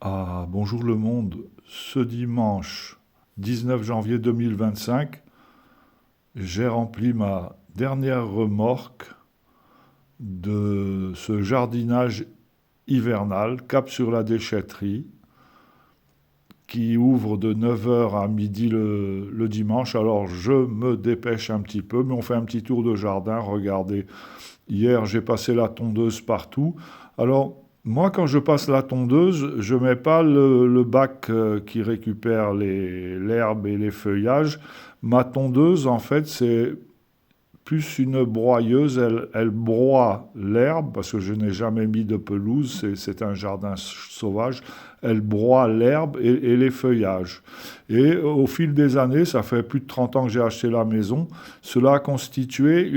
Ah, bonjour le monde. Ce dimanche 19 janvier 2025, j'ai rempli ma dernière remorque de ce jardinage hivernal, cap sur la déchetterie, qui ouvre de 9 heures à midi le dimanche. Alors je me dépêche un petit peu, mais on fait un petit tour de jardin. Regardez, hier j'ai passé la tondeuse partout. Alors moi, quand je passe la tondeuse, je ne mets pas le bac qui récupère l'herbe et les feuillages. Ma tondeuse, en fait, c'est plus une broyeuse. Elle broie l'herbe, parce que je n'ai jamais mis de pelouse, c'est un jardin sauvage. Elle broie l'herbe et les feuillages. Et au fil des années, ça fait plus de 30 ans que j'ai acheté la maison, cela a constitué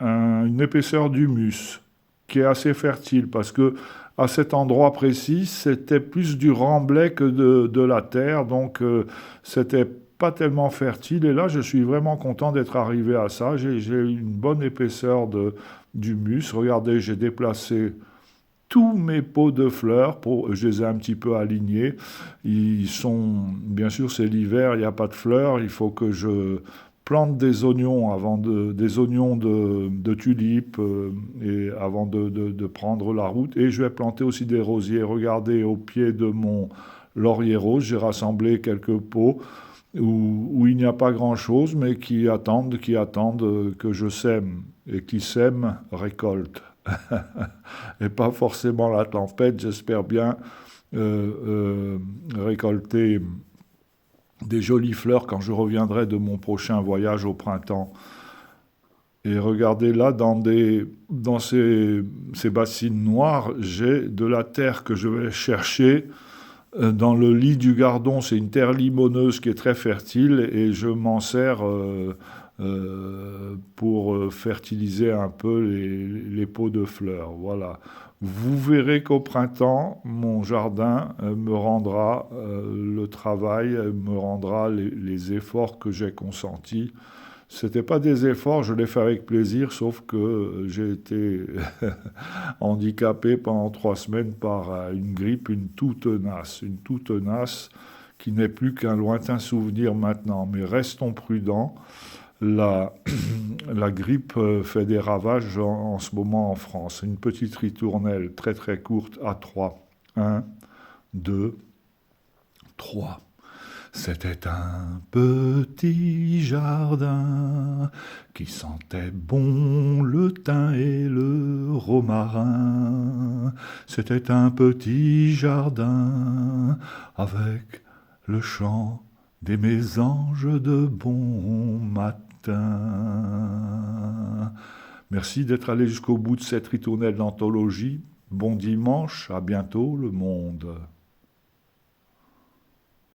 une épaisseur d'humus qui est assez fertile parce que à cet endroit précis, c'était plus du remblai que de la terre, donc c'était pas tellement fertile. Et là, je suis vraiment content d'être arrivé à ça. J'ai une bonne épaisseur d'humus. Regardez, j'ai déplacé tous mes pots de fleurs, je les ai un petit peu alignés. Ils sont, bien sûr, c'est l'hiver, il n'y a pas de fleurs. Il faut que je plante des oignons des oignons de tulipes et avant de prendre la route. Et je vais planter aussi des rosiers. Regardez, au pied de mon laurier rose, j'ai rassemblé quelques pots où il n'y a pas grand-chose, mais qui attendent que je sème. Et qui sème récolte. Et pas forcément la tempête. J'espère bien récolter des jolies fleurs quand je reviendrai de mon prochain voyage au printemps. Et regardez là, dans ces bassines noires, j'ai de la terre que je vais chercher dans le lit du Gardon. C'est une terre limoneuse qui est très fertile et je m'en sers pour fertiliser un peu les pots de fleurs. Voilà. Vous verrez qu'au printemps, mon jardin me rendra le travail, me rendra les efforts que j'ai consentis. C'était pas des efforts, je l'ai fait avec plaisir, sauf que j'ai été handicapé pendant 3 semaines par une grippe, une toux tenace qui n'est plus qu'un lointain souvenir maintenant. Mais restons prudents. La, la grippe fait des ravages en ce moment en France. Une petite ritournelle très très courte à 3. 1, 2, 3. C'était un petit jardin qui sentait bon le thym et le romarin. C'était un petit jardin avec le chant des mésanges de bon matin. Merci d'être allé jusqu'au bout de cette ritournelle d'anthologie. Bon dimanche, à bientôt le monde.